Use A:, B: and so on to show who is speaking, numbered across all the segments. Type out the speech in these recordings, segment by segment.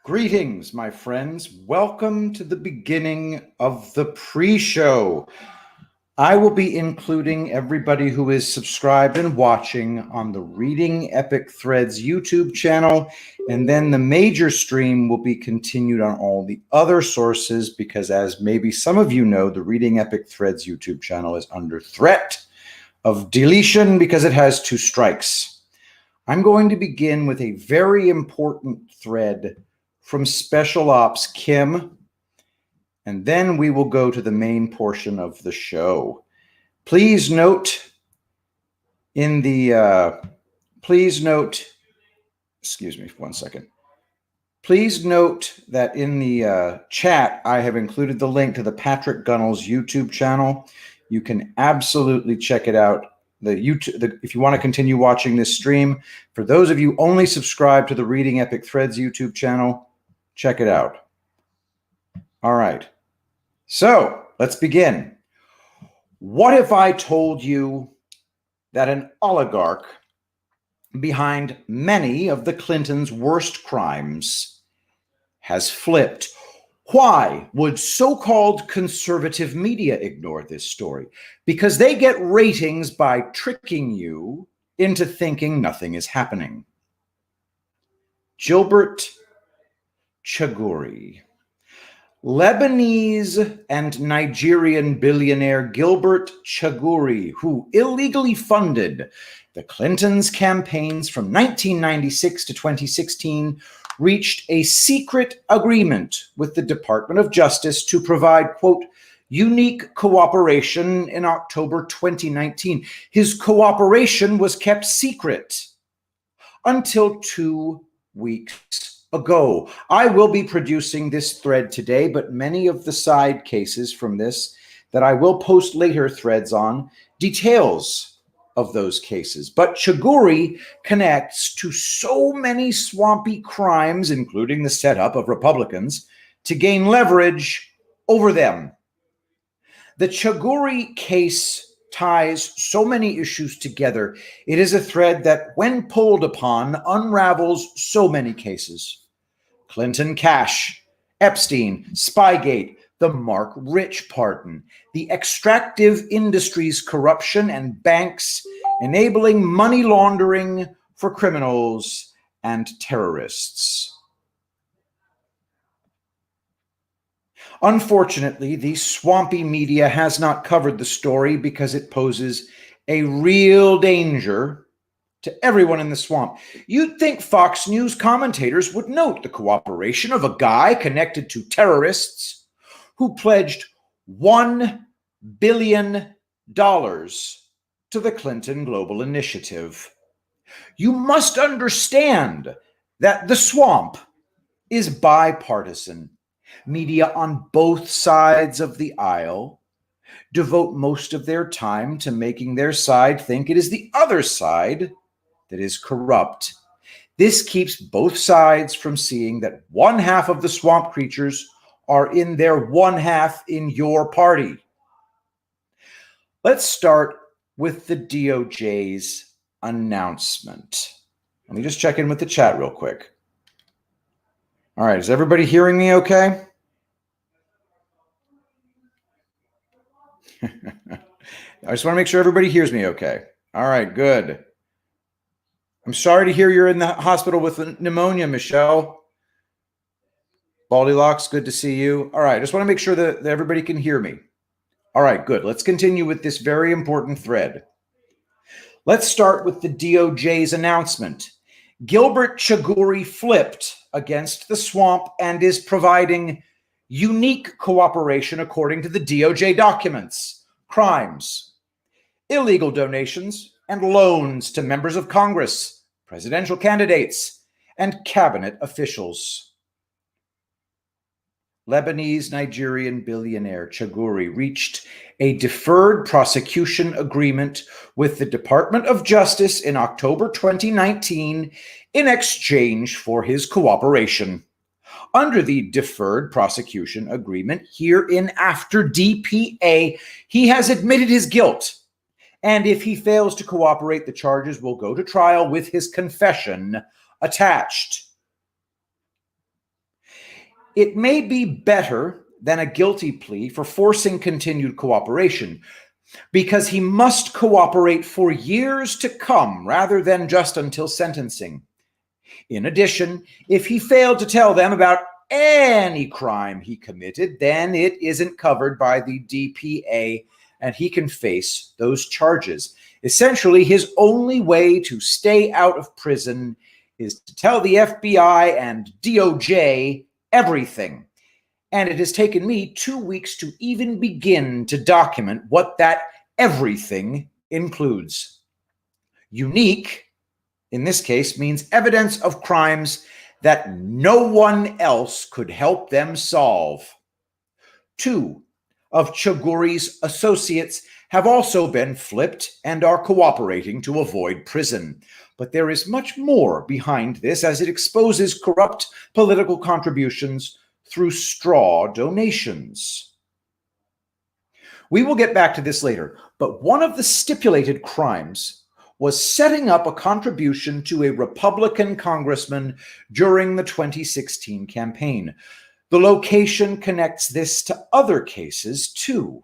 A: Greetings, my friends. Welcome to the beginning of the pre-show. I will be including everybody who is subscribed and watching on the Reading Epic Threads YouTube channel, and then the major stream will be continued on all the other sources because, as maybe some of you know, the Reading Epic Threads YouTube channel is under threat of deletion because it has 2 strikes. I'm going to begin with a very important thread from Special Ops Kim, and then we will go to the main portion of the show. Please note excuse me for 1 second. Please note that in the chat, I have included the link to the pgunnels YouTube channel. You can absolutely check it out. If you want to continue watching this stream, for those of you only subscribed to the Reading Epic Threads YouTube channel, check it out. All right. So let's begin. What if I told you that an oligarch behind many of the Clintons' worst crimes has flipped? Why would so-called conservative media ignore this story? Because they get ratings by tricking you into thinking nothing is happening. Gilbert Chagoury. Lebanese and Nigerian billionaire Gilbert Chagoury, who illegally funded the Clintons' campaigns from 1996 to 2016, reached a secret agreement with the Department of Justice to provide, quote, unique cooperation in October 2019. His cooperation was kept secret until 2 weeks ago. I will be producing this thread today, but many of the side cases from this that I will post later threads on details of those cases. But Chagoury connects to so many swampy crimes, including the setup of Republicans, to gain leverage over them. The Chagoury case ties so many issues together. It is a thread that, when pulled upon, unravels so many cases. Clinton cash, Epstein, Spygate, the Mark Rich pardon, the extractive industries corruption, and banks enabling money laundering for criminals and terrorists. Unfortunately, the swampy media has not covered the story because it poses a real danger to everyone in the swamp. You'd think Fox News commentators would note the cooperation of a guy connected to terrorists who pledged $1 billion to the Clinton Global Initiative. You must understand that the swamp is bipartisan. Media on both sides of the aisle devote most of their time to making their side think it is the other side that is corrupt. This keeps both sides from seeing that one half of the swamp creatures are in their one half in your party. Let's start with the DOJ's announcement. Let me just check in with the chat real quick. All right, is everybody hearing me okay? I just want to make sure everybody hears me okay. All right, good. I'm sorry to hear you're in the hospital with pneumonia, Michelle. Baldylocks, good to see you. All right, I just want to make sure that everybody can hear me. All right, good. Let's continue with this very important thread. Let's start with the DOJ's announcement. Gilbert Chagoury flipped against the swamp and is providing unique cooperation according to the DOJ documents: crimes, illegal donations, and loans to members of Congress, presidential candidates, and cabinet officials. Lebanese Nigerian billionaire Chagoury reached a deferred prosecution agreement with the Department of Justice in October 2019 in exchange for his cooperation. Under the deferred prosecution agreement, hereinafter DPA, he has admitted his guilt, and if he fails to cooperate, the charges will go to trial with his confession attached. It may be better than a guilty plea for forcing continued cooperation, because he must cooperate for years to come rather than just until sentencing. In addition, if he failed to tell them about any crime he committed, then it isn't covered by the DPA and he can face those charges. Essentially, his only way to stay out of prison is to tell the FBI and DOJ everything. And it has taken me 2 weeks to even begin to document what that everything includes. Unique, in this case, means evidence of crimes that no one else could help them solve. 2 of Chaguri's associates have also been flipped and are cooperating to avoid prison. But there is much more behind this, as it exposes corrupt political contributions through straw donations. We will get back to this later, but one of the stipulated crimes was setting up a contribution to a Republican congressman during the 2016 campaign. The location connects this to other cases too.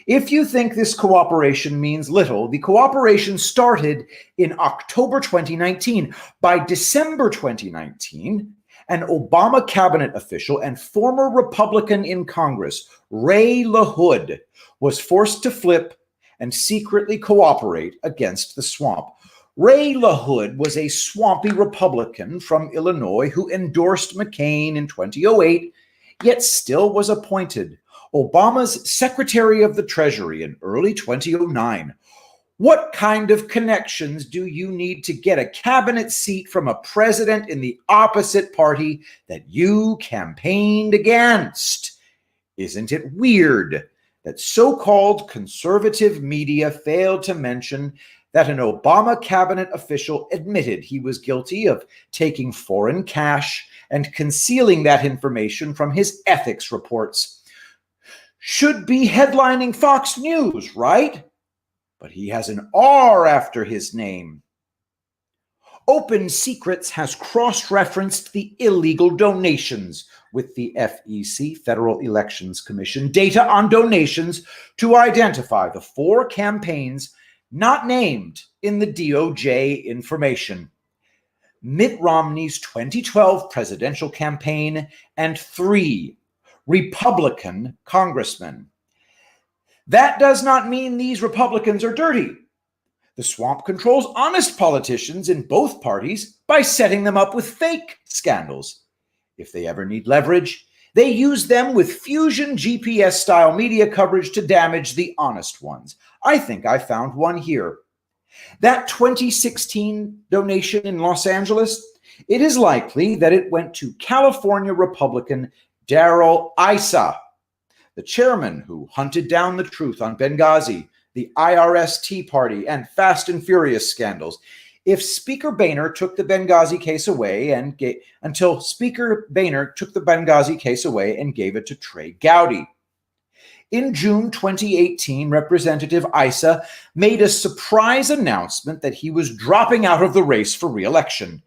A: If you think this cooperation means little, the cooperation started in October 2019. By December 2019, an Obama cabinet official and former Republican in Congress, Ray LaHood, was forced to flip and secretly cooperate against the swamp. Ray LaHood was a swampy Republican from Illinois who endorsed McCain in 2008, yet still was appointed Obama's Secretary of the Treasury in early 2009. What kind of connections do you need to get a cabinet seat from a president in the opposite party that you campaigned against? Isn't it weird that so-called conservative media failed to mention that an Obama cabinet official admitted he was guilty of taking foreign cash and concealing that information from his ethics reports? Should be headlining Fox News, right? But he has an R after his name. Open Secrets has cross-referenced the illegal donations with the FEC, Federal Elections Commission, data on donations to identify the 4 campaigns not named in the DOJ information: Mitt Romney's 2012 presidential campaign and 3 Republican congressmen. That does not mean these Republicans are dirty. The swamp controls honest politicians in both parties by setting them up with fake scandals. If they ever need leverage, they use them with Fusion GPS-style media coverage to damage the honest ones. I think I found one here. That 2016 donation in Los Angeles, it is likely that it went to California Republican Darrell Issa, the chairman who hunted down the truth on Benghazi, the IRS Tea Party, and Fast and Furious scandals. If Speaker Boehner took the Benghazi case away and gave it to Trey Gowdy. In June 2018, Representative Issa made a surprise announcement that he was dropping out of the race for re-election.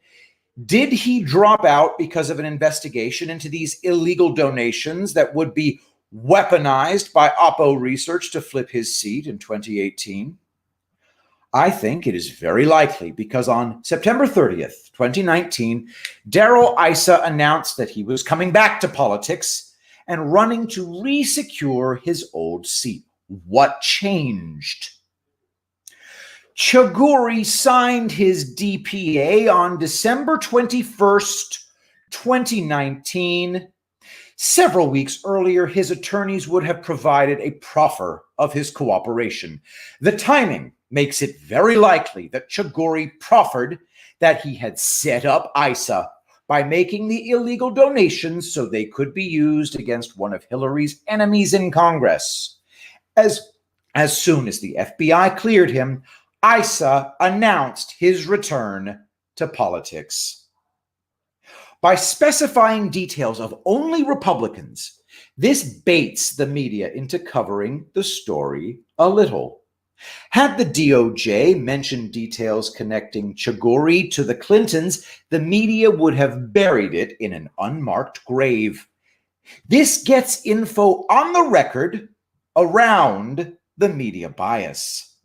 A: Did he drop out because of an investigation into these illegal donations that would be weaponized by Oppo Research to flip his seat in 2018? I think it is very likely because on September 30th, 2019, Darrell Issa announced that he was coming back to politics and running to re-secure his old seat. What changed? Chaguri signed his DPA on December 21st, 2019. Several weeks earlier, his attorneys would have provided a proffer of his cooperation. The timing makes it very likely that Chaguri proffered that he had set up Issa by making the illegal donations so they could be used against one of Hillary's enemies in Congress. As soon as the FBI cleared him, Issa announced his return to politics. By specifying details of only Republicans, this baits the media into covering the story a little. Had the DOJ mentioned details connecting Chagoury to the Clintons, the media would have buried it in an unmarked grave. This gets info on the record around the media bias.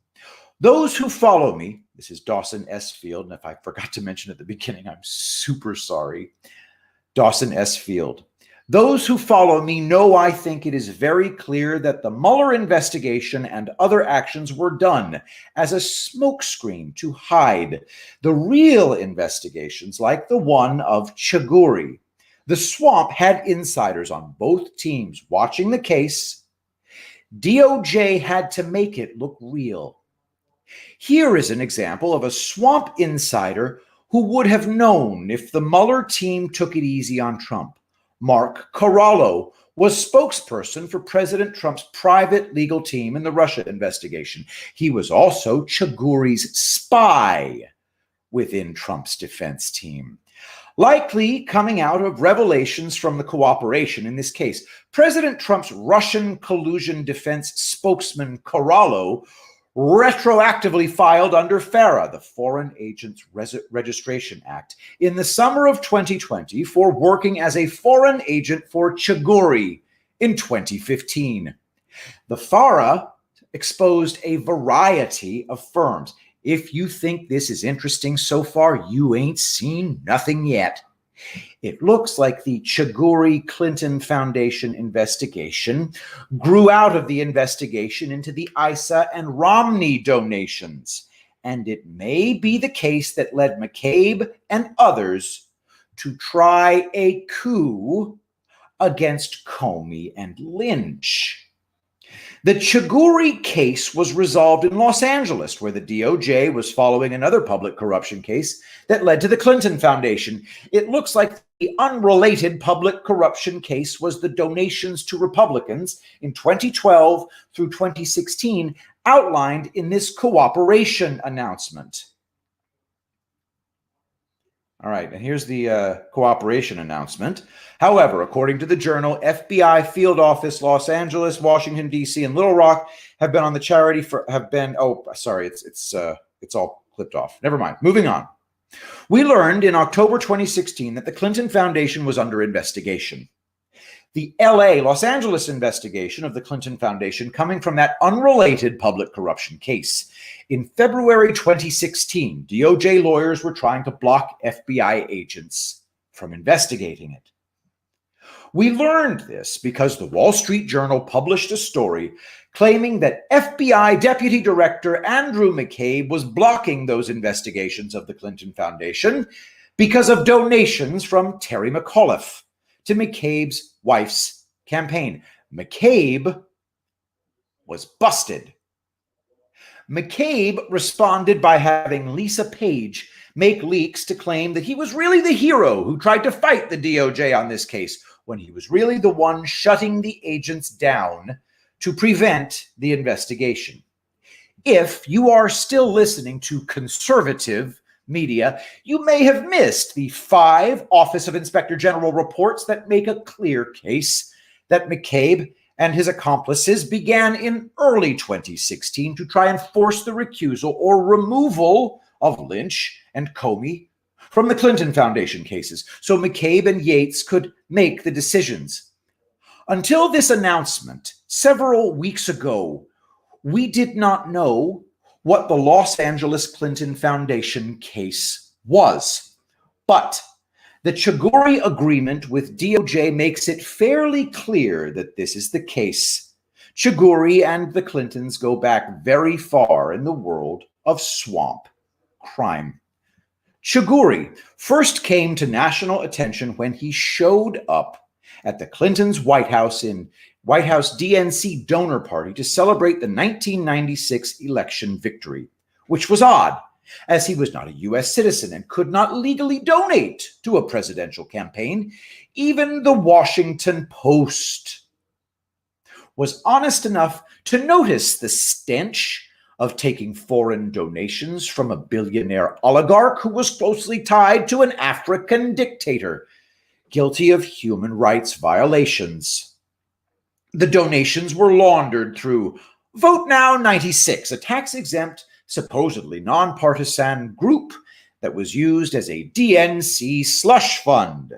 A: Those who follow me, this is Dawson S. Field, and if I forgot to mention at the beginning, I'm super sorry. Dawson S. Field. Those who follow me know I think it is very clear that the Mueller investigation and other actions were done as a smokescreen to hide the real investigations like the one of Chagoury. The swamp had insiders on both teams watching the case. DOJ had to make it look real. Here is an example of a swamp insider who would have known if the Mueller team took it easy on Trump. Mark Corallo was spokesperson for President Trump's private legal team in the Russia investigation. He was also Chagoury's spy within Trump's defense team. Likely coming out of revelations from the cooperation in this case, President Trump's Russian collusion defense spokesman Corallo retroactively filed under FARA, the Foreign Agents Registration Act, in the summer of 2020 for working as a foreign agent for Chagoury in 2015. The FARA exposed a variety of firms. If you think this is interesting so far, you ain't seen nothing yet. It looks like the Chagoury Clinton Foundation investigation grew out of the investigation into the Issa and Romney donations, and it may be the case that led McCabe and others to try a coup against Comey and Lynch. The Chagoury case was resolved in Los Angeles, where the DOJ was following another public corruption case that led to the Clinton Foundation. It looks like the unrelated public corruption case was the donations to Republicans in 2012 through 2016, outlined in this cooperation announcement. All right, and here's the cooperation announcement. However, according to the Journal, FBI Field Office, Los Angeles, Washington, D.C., and Little Rock have been on the charity for, it's all clipped off. Never mind. Moving on. We learned in October 2016 that the Clinton Foundation was under investigation. The Los Angeles investigation of the Clinton Foundation coming from that unrelated public corruption case. In February 2016, DOJ lawyers were trying to block FBI agents from investigating it. We learned this because the Wall Street Journal published a story claiming that FBI Deputy Director Andrew McCabe was blocking those investigations of the Clinton Foundation because of donations from Terry McAuliffe to McCabe's wife's campaign. McCabe was busted. McCabe responded by having Lisa Page make leaks to claim that he was really the hero who tried to fight the DOJ on this case, when he was really the one shutting the agents down to prevent the investigation. If you are still listening to conservative media, you may have missed the 5 Office of Inspector General reports that make a clear case that McCabe and his accomplices began in early 2016 to try and force the recusal or removal of Lynch and Comey from the Clinton Foundation cases, so McCabe and Yates could make the decisions. Until this announcement several weeks ago, we did not know what the Los Angeles Clinton Foundation case was. But the Chagoury agreement with DOJ makes it fairly clear that this is the case. Chagoury and the Clintons go back very far in the world of swamp crime. Chagoury first came to national attention when he showed up at the Clintons' White House in White House DNC donor party to celebrate the 1996 election victory, which was odd, as he was not a U.S. citizen and could not legally donate to a presidential campaign. Even the Washington Post was honest enough to notice the stench of taking foreign donations from a billionaire oligarch who was closely tied to an African dictator, guilty of human rights violations. The donations were laundered through Vote Now 96, a tax-exempt, supposedly nonpartisan group that was used as a DNC slush fund.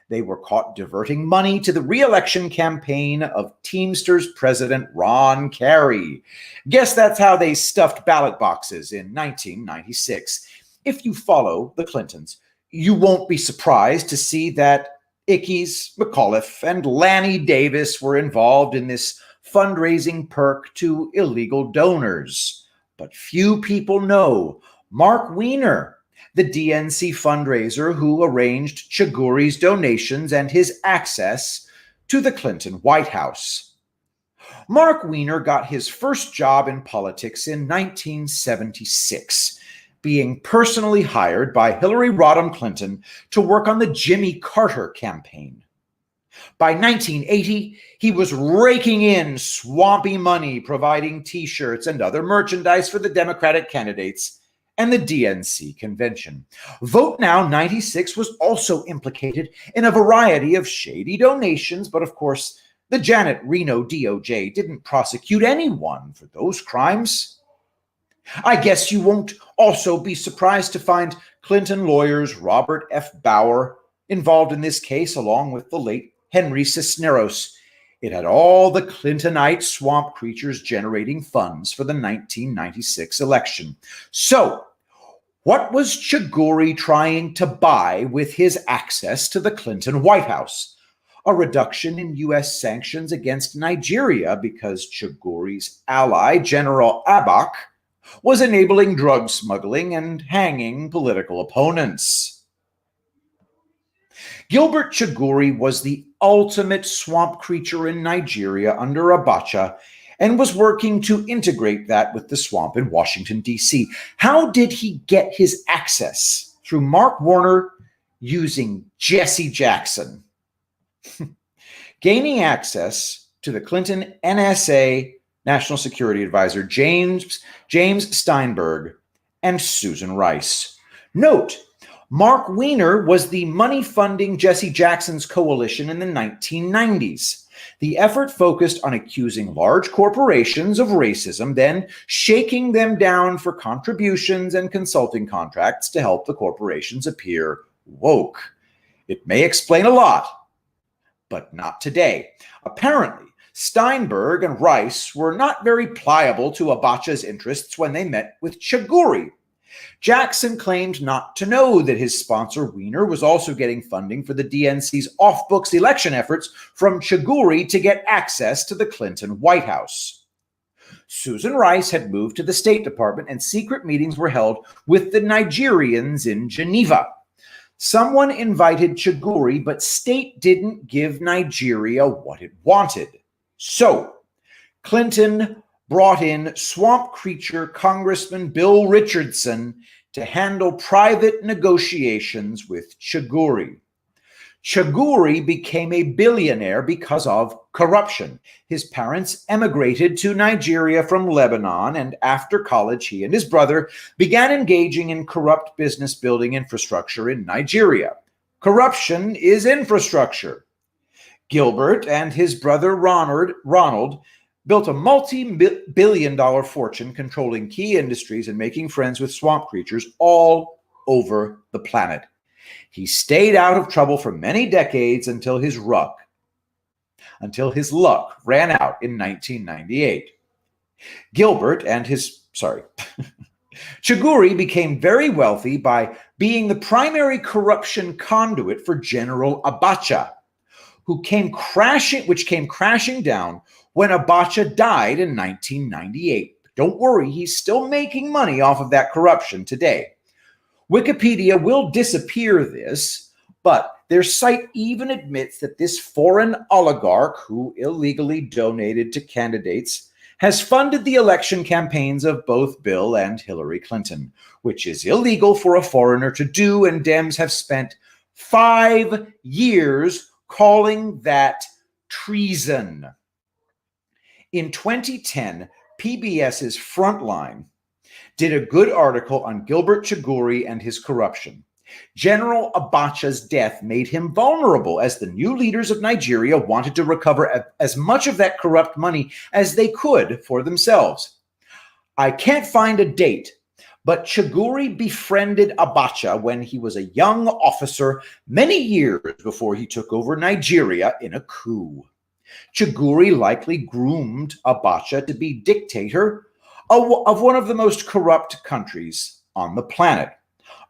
A: They were caught diverting money to the re-election campaign of Teamsters President Ron Carey. Guess that's how they stuffed ballot boxes in 1996. If you follow the Clintons, you won't be surprised to see that Ickes, McAuliffe, and Lanny Davis were involved in this fundraising perk to illegal donors. But few people know Mark Weiner, the DNC fundraiser who arranged Chagoury's donations and his access to the Clinton White House. Mark Weiner got his first job in politics in 1976, being personally hired by Hillary Rodham Clinton to work on the Jimmy Carter campaign. By 1980, he was raking in swampy money, providing T-shirts and other merchandise for the Democratic candidates and the DNC convention. Vote Now 96 was also implicated in a variety of shady donations, but of course, the Janet Reno DOJ didn't prosecute anyone for those crimes. I guess you won't also be surprised to find Clinton lawyers Robert F. Bauer involved in this case, along with the late Henry Cisneros. It had all the Clintonite swamp creatures generating funds for the 1996 election. So, what was Chagoury trying to buy with his access to the Clinton White House? A reduction in U.S. sanctions against Nigeria because Chagoury's ally, General Abak, was enabling drug smuggling and hanging political opponents. Gilbert Chagoury was the ultimate swamp creature in Nigeria under Abacha and was working to integrate that with the swamp in Washington, D.C. How did he get his access? Through Mark Warner using Jesse Jackson. Gaining access to the Clinton NSA National Security Advisor James Steinberg and Susan Rice. Note, Mark Weiner was the money-funding Jesse Jackson's coalition in the 1990s. The effort focused on accusing large corporations of racism, then shaking them down for contributions and consulting contracts to help the corporations appear woke. It may explain a lot, but not today. Apparently, Steinberg and Rice were not very pliable to Abacha's interests when they met with Chagoury. Jackson claimed not to know that his sponsor Weiner was also getting funding for the DNC's off-books election efforts from Chagoury to get access to the Clinton White House. Susan Rice had moved to the State Department and secret meetings were held with the Nigerians in Geneva. Someone invited Chagoury, but State didn't give Nigeria what it wanted. So, Clinton brought in swamp creature Congressman Bill Richardson to handle private negotiations with Chagoury. Chagoury became a billionaire because of corruption. His parents emigrated to Nigeria from Lebanon, and after college, he and his brother began engaging in corrupt business building infrastructure in Nigeria. Corruption is infrastructure. Gilbert and his brother Ronald built a multi-billion-dollar fortune controlling key industries and making friends with swamp creatures all over the planet. He stayed out of trouble for many decades until his luck ran out in 1998. Chagoury became very wealthy by being the primary corruption conduit for General Abacha, which came crashing down when Abacha died in 1998. Don't worry, he's still making money off of that corruption today. Wikipedia will disappear this, but their site even admits that this foreign oligarch who illegally donated to candidates has funded the election campaigns of both Bill and Hillary Clinton, which is illegal for a foreigner to do, and Dems have spent 5 years calling that treason. In 2010, PBS's Frontline did a good article on Gilbert Chagoury and his corruption. General Abacha's death made him vulnerable as the new leaders of Nigeria wanted to recover as much of that corrupt money as they could for themselves. I can't find a date, but Chaguri befriended Abacha when he was a young officer many years before he took over Nigeria in a coup. Chaguri likely groomed Abacha to be dictator of one of the most corrupt countries on the planet.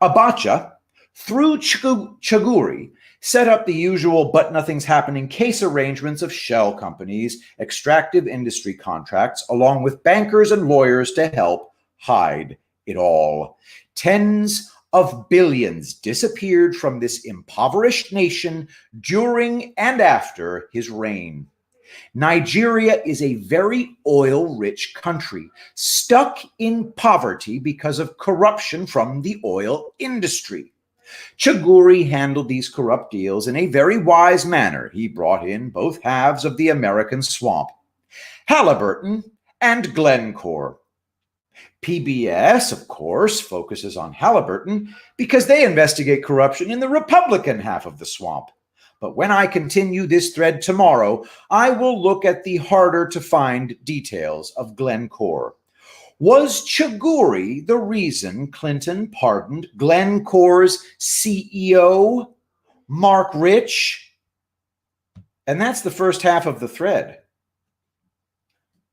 A: Abacha, through Chaguri, set up the usual but nothing's happening case arrangements of shell companies, extractive industry contracts, along with bankers and lawyers to help hide it all. Tens of billions disappeared from this impoverished nation during and after his reign. Nigeria is a very oil-rich country, stuck in poverty because of corruption from the oil industry. Chaguri handled these corrupt deals in a very wise manner. He brought in both halves of the American swamp, Halliburton and Glencore. PBS, of course, focuses on Halliburton because they investigate corruption in the Republican half of the swamp. But when I continue this thread tomorrow, I will look at the harder to find details of Glencore. Was Chaguri the reason Clinton pardoned Glencore's CEO, Mark Rich? And that's the first half of the thread.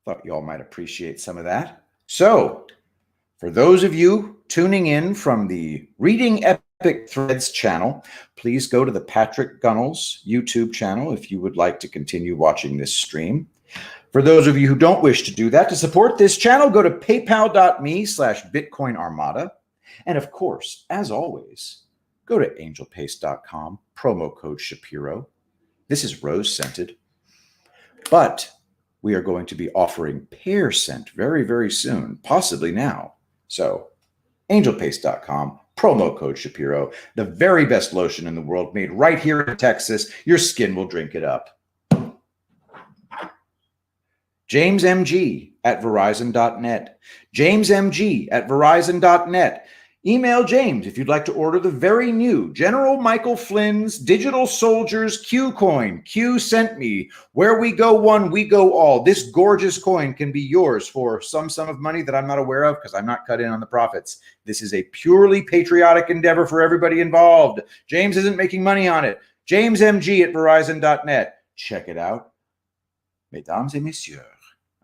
A: Thought you all might appreciate some of that. So, for those of you tuning in from the Reading Epic Threads channel, please go to the Patrick Gunnels YouTube channel if you would like to continue watching this stream. For those of you who don't wish to do that, to support this channel, go to paypal.me/BitcoinArmada. And of course, as always, go to angelpaste.com, promo code Shapiro. This is rose-scented, but we are going to be offering pear scent very, very soon, possibly now. So, angelpaste.com, promo code Shapiro, the very best lotion in the world, made right here in Texas. Your skin will drink it up. JamesMG@Verizon.net. JamesMG@Verizon.net. Email James if you'd like to order the very new General Michael Flynn's Digital Soldiers Q coin. Q sent me. Where we go one, we go all. This gorgeous coin can be yours for some sum of money that I'm not aware of because I'm not cut in on the profits. This is a purely patriotic endeavor for everybody involved. James isn't making money on it. JamesMG@Verizon.net. Check it out. Mesdames et messieurs.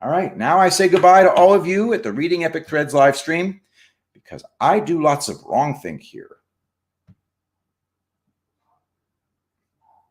A: All right, now I say goodbye to all of you at the Reading Epic Threads live stream because I do lots of wrong think here.